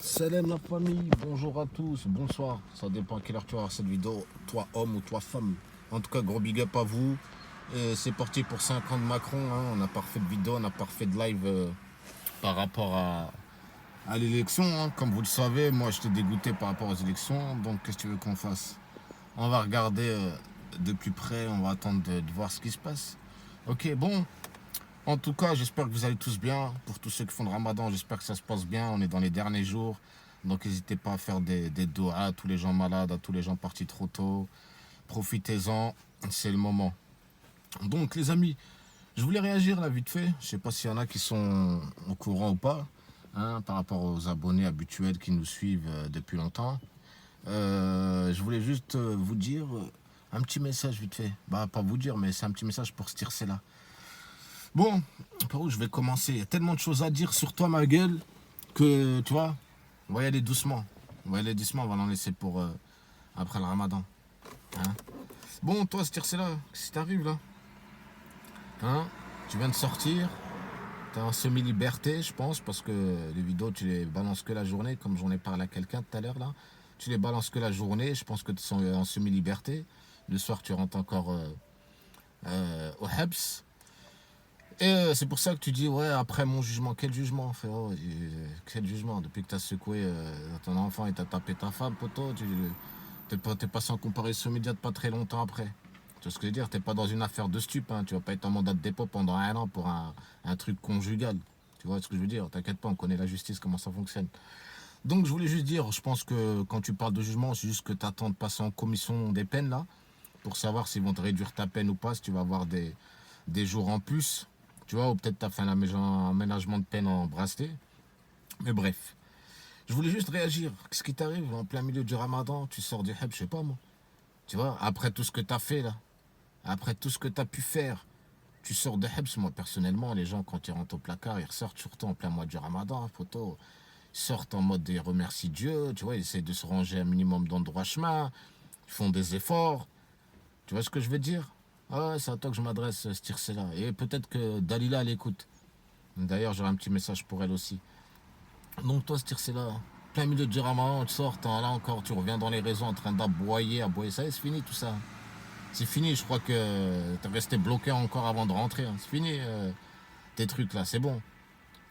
Salam la famille, bonjour à tous, bonsoir. Ça dépend à quelle heure tu vas voir cette vidéo, toi homme ou toi femme. En tout cas, gros big up à vous. C'est parti pour 5 ans de Macron. Hein. On n'a pas refait de vidéo, on n'a pas refait de live par rapport à l'élection. Hein. Comme vous le savez, moi j'étais dégoûté par rapport aux élections. Donc qu'est-ce que tu veux qu'on fasse? On va regarder de plus près, on va attendre de voir ce qui se passe. Ok, bon. En tout cas, j'espère que vous allez tous bien. Pour tous ceux qui font le ramadan, j'espère que ça se passe bien. On est dans les derniers jours. Donc n'hésitez pas à faire des doigts à tous les gens malades, à tous les gens partis trop tôt. Profitez-en, c'est le moment. Donc les amis, je voulais réagir là vite fait. Je sais pas s'il y en a qui sont au courant ou pas, hein, par rapport aux abonnés habituels qui nous suivent depuis longtemps. Je voulais juste vous dire un petit message vite fait. Bah pas vous dire, mais c'est un petit message pour se tirer là. Bon, par où je vais commencer? Il y a tellement de choses à dire sur toi, ma gueule, que tu vois, on va y aller doucement. On va y aller doucement, on va l'en laisser pour après le ramadan. Hein? Bon, toi, ce là, qu'est-ce qui t'arrive là? Hein? Tu viens de sortir, t'es en semi-liberté, je pense, parce que les vidéos, tu les balances que la journée, comme j'en ai parlé à quelqu'un tout à l'heure là. Tu les balances que la journée, je pense que tu es en semi-liberté. Le soir, tu rentres encore au Hebs. Et c'est pour ça que tu dis, ouais, après mon jugement, quel jugement, frérot? Quel jugement? Depuis que t'as secoué ton enfant et t'as tapé ta femme, poteau, t'es pas sans comparaison immédiate pas très longtemps après. Tu vois ce que je veux dire? T'es pas dans une affaire de stup, hein. Tu vas pas être en mandat de dépôt pendant 1 an pour un truc conjugal. Tu vois ce que je veux dire? T'inquiète pas, on connaît la justice, comment ça fonctionne. Donc je voulais juste dire, je pense que quand tu parles de jugement, c'est juste que t'attends de passer en commission des peines, là, pour savoir s'ils vont te réduire ta peine ou pas, si tu vas avoir des jours en plus. Tu vois, ou peut-être tu as fait un aménagement de peine en bracelet. Mais bref, je voulais juste réagir. Qu'est-ce qui t'arrive en plein milieu du ramadan? Tu sors du heb, je sais pas moi. Tu vois, après tout ce que tu as fait là, après tout ce que tu as pu faire, tu sors de Hebs. Moi, personnellement, les gens, quand ils rentrent au placard, ils ressortent surtout en plein mois du ramadan, photo. Ils sortent en mode des remercie Dieu, tu vois, ils essaient de se ranger un minimum dans le droit chemin, ils font des efforts. Tu vois ce que je veux dire? Ah ouais, c'est à toi que je m'adresse, ce tir-là. Et peut-être que Dalila, elle écoute. D'ailleurs, j'aurai un petit message pour elle aussi. Donc toi, ce tir-là, plein milieu du ramadan, tu sors, là encore, tu reviens dans les réseaux en train d'aboyer, aboyer. Ça y est, c'est fini tout ça. C'est fini, je crois que t'es resté bloqué encore avant de rentrer. Hein. C'est fini, tes trucs là, c'est bon.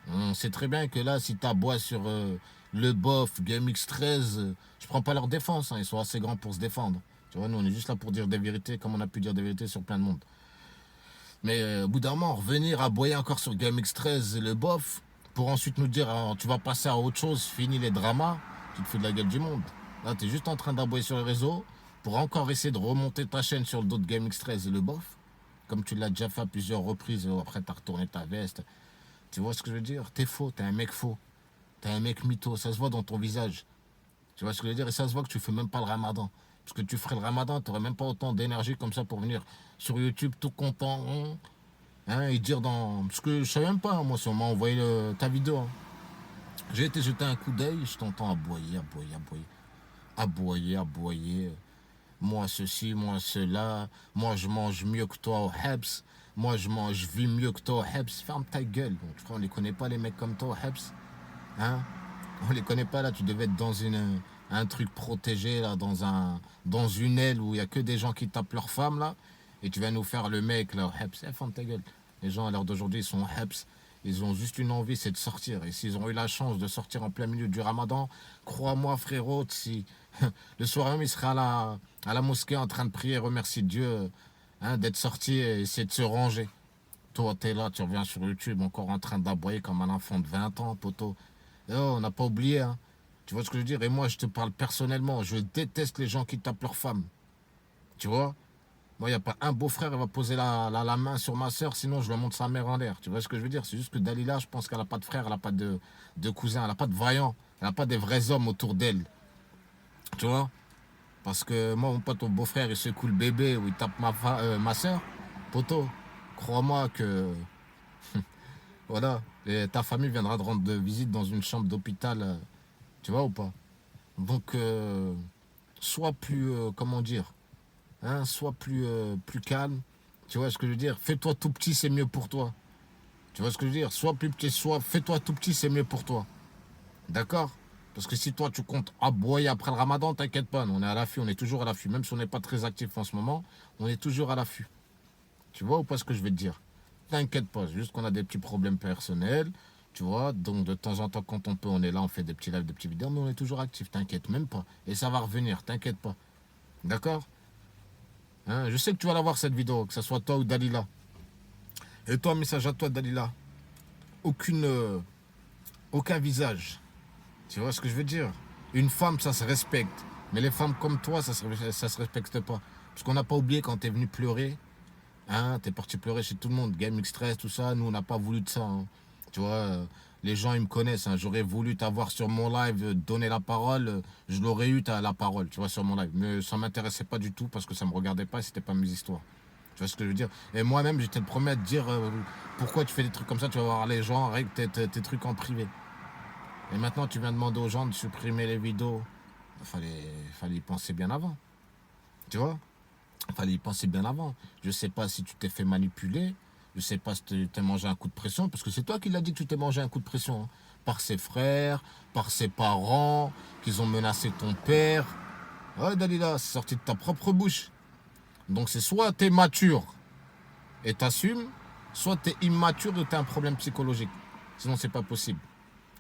On sait très bien que là, si t'aboies sur le bof, GameX13, je prends pas leur défense, hein, ils sont assez grands pour se défendre. Tu vois, nous on est juste là pour dire des vérités comme on a pu dire des vérités sur plein de monde. Mais au bout d'un moment, revenir aboyer encore sur GameX13 et le bof, pour ensuite nous dire alors, tu vas passer à autre chose, fini les dramas, tu te fous de la gueule du monde. Là, tu es juste en train d'aboyer sur les réseaux pour encore essayer de remonter ta chaîne sur le dos de GameX13 et le bof, comme tu l'as déjà fait à plusieurs reprises, après tu as retourné ta veste. Tu vois ce que je veux dire? T'es faux, t'es un mec faux. T'es un mec mytho, ça se voit dans ton visage. Tu vois ce que je veux dire? Et ça se voit que tu fais même pas le ramadan. Parce que tu ferais le ramadan, t'aurais même pas autant d'énergie comme ça pour venir sur YouTube tout content. Hein, et dire dans. Parce que je sais même pas, moi, si on m'a envoyé ta vidéo. Hein. J'ai été jeter un coup d'œil, je t'entends aboyer, aboyer, aboyer. Aboyer, aboyer. Moi ceci, moi cela. Moi je mange mieux que toi au Hebs. Moi je vis mieux que toi au Hebs. Ferme ta gueule. Donc, frère, on les connaît pas les mecs comme toi au Hebs. Hein? On les connaît pas là, tu devais être dans un truc protégé, là, dans une aile où il y a que des gens qui tapent leurs femmes là. Et tu vas nous faire le mec là, Heps, ferme ta gueule. Les gens à l'heure d'aujourd'hui ils sont Heps, ils ont juste une envie, c'est de sortir. Et s'ils ont eu la chance de sortir en plein milieu du ramadan, crois-moi frérot, si le soir même il sera à la mosquée en train de prier, remercier Dieu hein, d'être sorti et essayer de se ranger. Toi, t'es là, tu reviens sur YouTube encore en train d'aboyer comme un enfant de 20 ans, poteau. Et oh, on n'a pas oublié, hein. Tu vois ce que je veux dire? Et moi, je te parle personnellement. Je déteste les gens qui tapent leurs femmes. Tu vois? Moi, il n'y a pas un beau-frère qui va poser la main sur ma soeur, sinon je lui monte sa mère en l'air. Tu vois ce que je veux dire? C'est juste que Dalila, je pense qu'elle n'a pas de frère, elle n'a pas de cousin, elle n'a pas de vaillant, elle n'a pas des vrais hommes autour d'elle. Tu vois? Parce que moi, mon pote, ton beau-frère, il secoue le bébé ou il tape ma soeur. Poto, crois-moi que voilà, et ta famille viendra de rendre de visite dans une chambre d'hôpital, tu vois ou pas? Donc, sois plus, comment dire, hein, sois plus calme. Tu vois ce que je veux dire? Fais-toi tout petit, c'est mieux pour toi. Tu vois ce que je veux dire? Sois plus petit, fais-toi tout petit, c'est mieux pour toi. D'accord? Parce que si toi, tu comptes aboyer après le ramadan, t'inquiète pas, nous, on est à l'affût, on est toujours à l'affût. Même si on n'est pas très actif en ce moment, on est toujours à l'affût. Tu vois ou pas ce que je vais te dire? T'inquiète pas, c'est juste qu'on a des petits problèmes personnels, tu vois. Donc de temps en temps, quand on peut, on est là, on fait des petits lives, des petites vidéos, mais on est toujours actif, t'inquiète même pas. Et ça va revenir, t'inquiète pas. D'accord? Hein, je sais que tu vas la voir cette vidéo, que ce soit toi ou Dalila. Et toi, message à toi, Dalila. Aucune, aucun visage. Tu vois ce que je veux dire? Une femme, ça se respecte. Mais les femmes comme toi, ça se respecte pas. Parce qu'on n'a pas oublié quand t'es venu pleurer. Hein, t'es parti pleurer chez tout le monde. Game X13, tout ça. Nous, on n'a pas voulu de ça. Hein. Tu vois, les gens, ils me connaissent. Hein. J'aurais voulu t'avoir sur mon live, donner la parole. Je l'aurais eu, la parole, tu vois, sur mon live. Mais ça m'intéressait pas du tout parce que ça me regardait pas et c'était pas mes histoires. Tu vois ce que je veux dire? Et moi-même, j'étais le premier à te dire pourquoi tu fais des trucs comme ça. Tu vas voir les gens, règle tes trucs en privé. Et maintenant, tu viens demander aux gens de supprimer les vidéos. Fallait y penser bien avant. Tu vois? Fallait y penser bien avant. Je sais pas si tu t'es fait manipuler. Je sais pas si tu t'es mangé un coup de pression. Parce que c'est toi qui l'as dit que tu t'es mangé un coup de pression. Hein. Par ses frères, par ses parents, qu'ils ont menacé ton père. Ouais, Dalila, c'est sorti de ta propre bouche. Donc c'est soit t'es mature et t'assumes, soit t'es immature et t'as un problème psychologique. Sinon, c'est pas possible.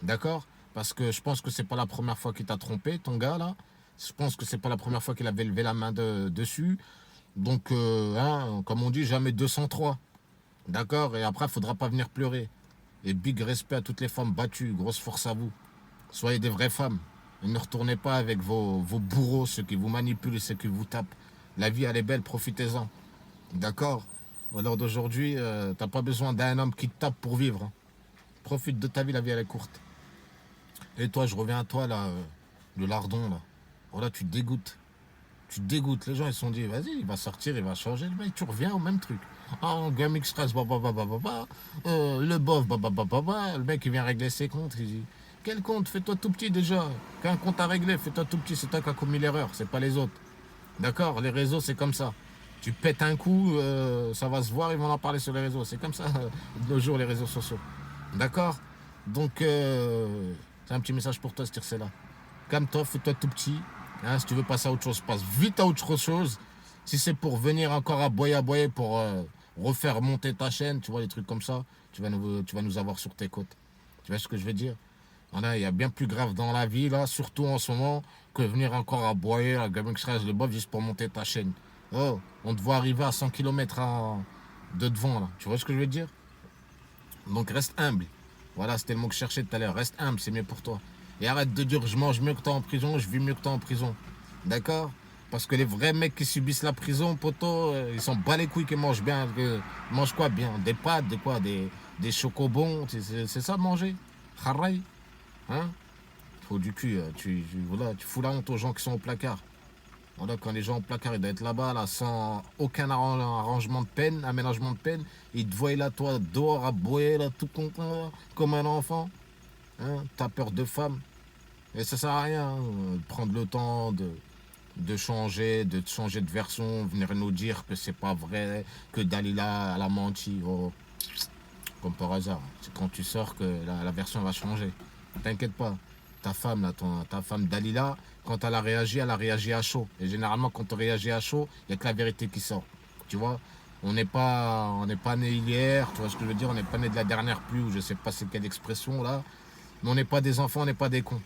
D'accord? Parce que je pense que c'est pas la première fois qu'il t'a trompé, ton gars là. Je pense que c'est pas la première fois qu'il avait levé la main dessus. Donc, hein, comme on dit, jamais 203. D'accord? Et après, il faudra pas venir pleurer. Et big respect à toutes les femmes battues. Grosse force à vous. Soyez des vraies femmes. Et ne retournez pas avec vos bourreaux, ceux qui vous manipulent et ceux qui vous tapent. La vie, elle est belle, profitez-en. D'accord? À l'heure d'aujourd'hui, t'as pas besoin d'un homme qui te tape pour vivre. Hein. Profite de ta vie, la vie, elle est courte. Et toi, je reviens à toi, là, le lardon, là. Voilà, tu te dégoûtes. Tu te dégoûtes. Les gens, ils se sont dit, vas-y, il va sortir, il va changer. Le mec, tu reviens au même truc. Ah, Game Express, le bof, le mec, il vient régler ses comptes. Il dit, quel compte? Fais-toi tout petit déjà. Qu'un compte à régler, fais-toi tout petit. C'est toi qui as commis l'erreur, c'est pas les autres. D'accord? Les réseaux, c'est comme ça. Tu pètes un coup, ça va se voir, ils vont en parler sur les réseaux. C'est comme ça, de nos jours, les réseaux sociaux. D'accord? Donc, c'est un petit message pour toi, ce tir-là. Calme-toi, fais-toi tout petit. Hein, si tu veux passer à autre chose, passe vite à autre chose. Si c'est pour venir encore aboyer pour refaire monter ta chaîne, tu vois, les trucs comme ça, tu vas nous avoir sur tes côtes. Tu vois ce que je veux dire? Voilà, il y a bien plus grave dans la vie, là, surtout en ce moment, que venir encore aboyer à Gaming Crash le bob juste pour monter ta chaîne. Oh, on te voit arriver à 100 km de devant, là. Tu vois ce que je veux dire? Donc reste humble. Voilà, c'était le mot que je cherchais tout à l'heure. Reste humble, c'est mieux pour toi. Et arrête de dire je mange mieux que toi en prison, je vis mieux que toi en prison. D'accord? Parce que les vrais mecs qui subissent la prison, poteau, ils sont bas les couilles qui mangent bien. Ils mangent quoi bien? Des pâtes, des chocobons, c'est ça manger? Haraï? Hein? Faut du cul, voilà, tu fous la honte aux gens qui sont au placard. Voilà, quand les gens au placard, ils doivent être là-bas, là, sans aucun arrangement de peine, aménagement de peine. Ils te voient là, toi, dehors, à boyer, là, tout content, là, comme un enfant. Hein, t'as peur de femme. Et ça sert à rien, hein, de prendre le temps de changer, de version, venir nous dire que c'est pas vrai, que Dalila, elle a menti. Oh, comme par hasard. C'est quand tu sors que la version va changer. T'inquiète pas. Ta femme, là, ta femme Dalila, quand elle a réagi à chaud. Et généralement, quand on réagit à chaud, il n'y a que la vérité qui sort. Tu vois, on n'est pas né hier, tu vois ce que je veux dire, on n'est pas né de la dernière pluie, ou je sais pas c'est quelle expression là. Mais on n'est pas des enfants, on n'est pas des cons.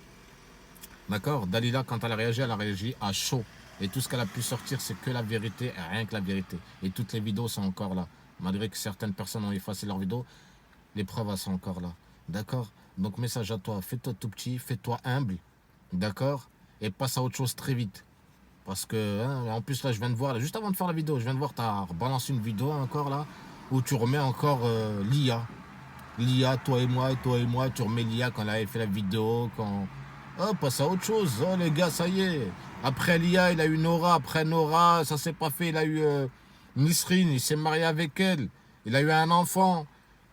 D'accord? Dalila, quand elle a réagi à chaud. Et tout ce qu'elle a pu sortir, c'est que la vérité, et rien que la vérité. Et toutes les vidéos sont encore là. Malgré que certaines personnes ont effacé leurs vidéos, les preuves, elles sont encore là. D'accord? Donc, message à toi, fais-toi tout petit, fais-toi humble. D'accord? Et passe à autre chose très vite. Parce que, hein, en plus, là, je viens de voir, là, juste avant de faire la vidéo, je viens de voir, tu as rebalancé une vidéo encore là, où tu remets encore l'IA. L'IA, toi et moi, tu remets l'IA quand elle avait fait la vidéo, quand. Oh, passe à autre chose. Oh, les gars, ça y est. Après l'IA, il a eu Nora. Après Nora, ça s'est pas fait. Il a eu Nisrine, il s'est marié avec elle. Il a eu un enfant.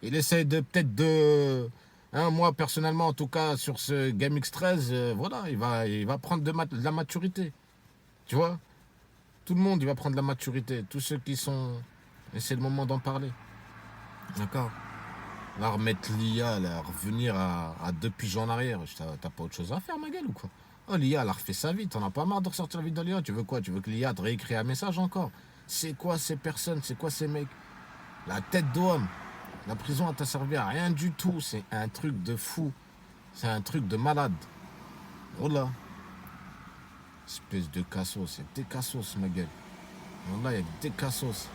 Il essaie de peut-être de. Hein, moi, personnellement, en tout cas, sur ce Game X13, voilà, il va prendre de la maturité. Tu vois? Tout le monde, il va prendre de la maturité. Tous ceux qui sont. Et c'est le moment d'en parler. D'accord? Là, remettre l'IA, là, revenir à 2 piges en arrière. T'as pas autre chose à faire, ma gueule, ou quoi? Oh, l'IA, elle a refait sa vie. T'en as pas marre de ressortir la vie de l'IA. Tu veux quoi? Tu veux que l'IA te réécrit un message encore? C'est quoi ces personnes? C'est quoi ces mecs? La tête d'homme. La prison, elle t'a servi à rien du tout. C'est un truc de fou. C'est un truc de malade. Oh là. Espèce de cassos. C'est des cassos, ma gueule. Oh là, il y a des cassos.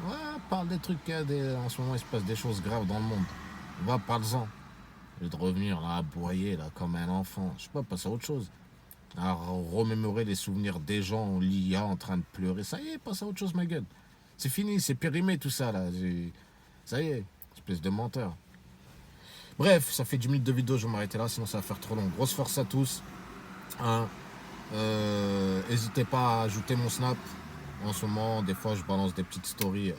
Ouais, parle des trucs. En ce moment, il se passe des choses graves dans le monde. Va, parle-en. Au lieu de revenir là, aboyer là, comme un enfant. Je sais pas, passer à autre chose. À remémorer les souvenirs des gens en l'IA en train de pleurer. Ça y est, passe à autre chose, ma gueule. C'est fini, c'est périmé tout ça là. Ça y est, espèce de menteur. Bref, ça fait 10 minutes de vidéo, je vais m'arrêter là, sinon ça va faire trop long. Grosse force à tous. Hein. N'hésitez pas à ajouter mon Snap. En ce moment, des fois, je balance des petites stories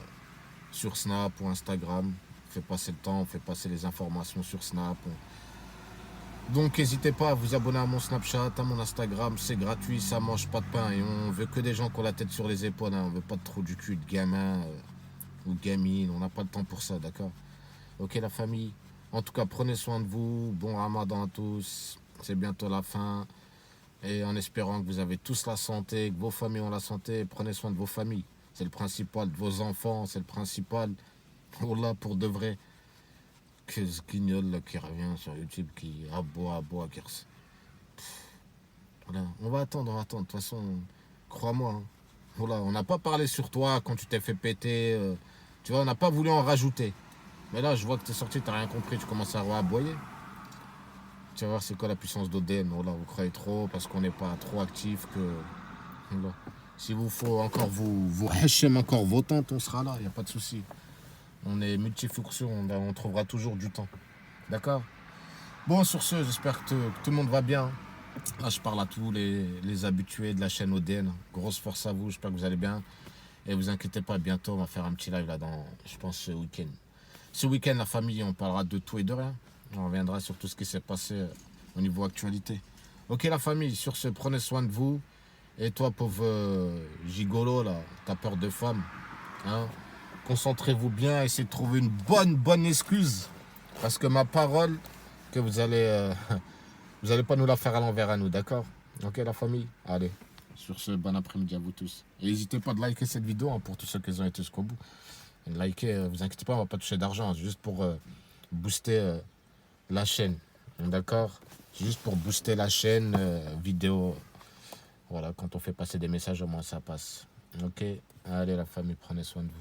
sur Snap ou Instagram. On fait passer le temps, on fait passer les informations sur Snap. Donc n'hésitez pas à vous abonner à mon Snapchat, à mon Instagram, c'est gratuit, ça mange pas de pain. Et on veut que des gens qui ont la tête sur les épaules, hein. On veut pas de trop du cul de gamin ou de gamine, on n'a pas le temps pour ça, d'accord? Ok la famille, en tout cas prenez soin de vous, bon ramadan à tous, c'est bientôt la fin. Et en espérant que vous avez tous la santé, que vos familles ont la santé, prenez soin de vos familles. C'est le principal, de vos enfants, c'est le principal. Pour là, pour de vrai. Que ce guignol là, qui revient sur YouTube, qui aboie, voilà. On va attendre, on va attendre. De toute façon, crois-moi. Hein. Voilà, on n'a pas parlé sur toi quand tu t'es fait péter. Tu vois, on n'a pas voulu en rajouter. Mais là, je vois que t'es sorti, t'as rien compris, tu commences à aboyer. Tu vas voir c'est quoi la puissance d'ODN. Voilà, vous croyez trop parce qu'on n'est pas trop actif que. Voilà. Si vous faut encore vous hachem encore vos tentes, on sera là, il n'y a pas de souci. On est multifonction, on trouvera toujours du temps. D'accord? Bon, sur ce, j'espère que tout le monde va bien. Là, je parle à tous les habitués de la chaîne ODN. Grosse force à vous, j'espère que vous allez bien. Et vous inquiétez pas, bientôt, on va faire un petit live là dans, je pense, ce week-end. Ce week-end, la famille, on parlera de tout et de rien. On reviendra sur tout ce qui s'est passé au niveau actualité. Ok, la famille, sur ce, prenez soin de vous. Et toi, pauvre gigolo, là, t'as peur de femme. Hein, concentrez-vous bien, essayez de trouver une bonne excuse. Parce que ma parole, que vous allez, vous allez pas nous la faire à l'envers à nous, d'accord? Ok la famille? Allez, sur ce, bon après-midi à vous tous. Et n'hésitez pas de liker cette vidéo hein, pour tous ceux qui ont été jusqu'au bout. Et likez, vous inquiétez pas, on va pas toucher d'argent, c'est juste pour booster la chaîne, d'accord? C'est juste pour booster la chaîne vidéo. Voilà, quand on fait passer des messages, au moins ça passe. Ok? Allez la famille, prenez soin de vous.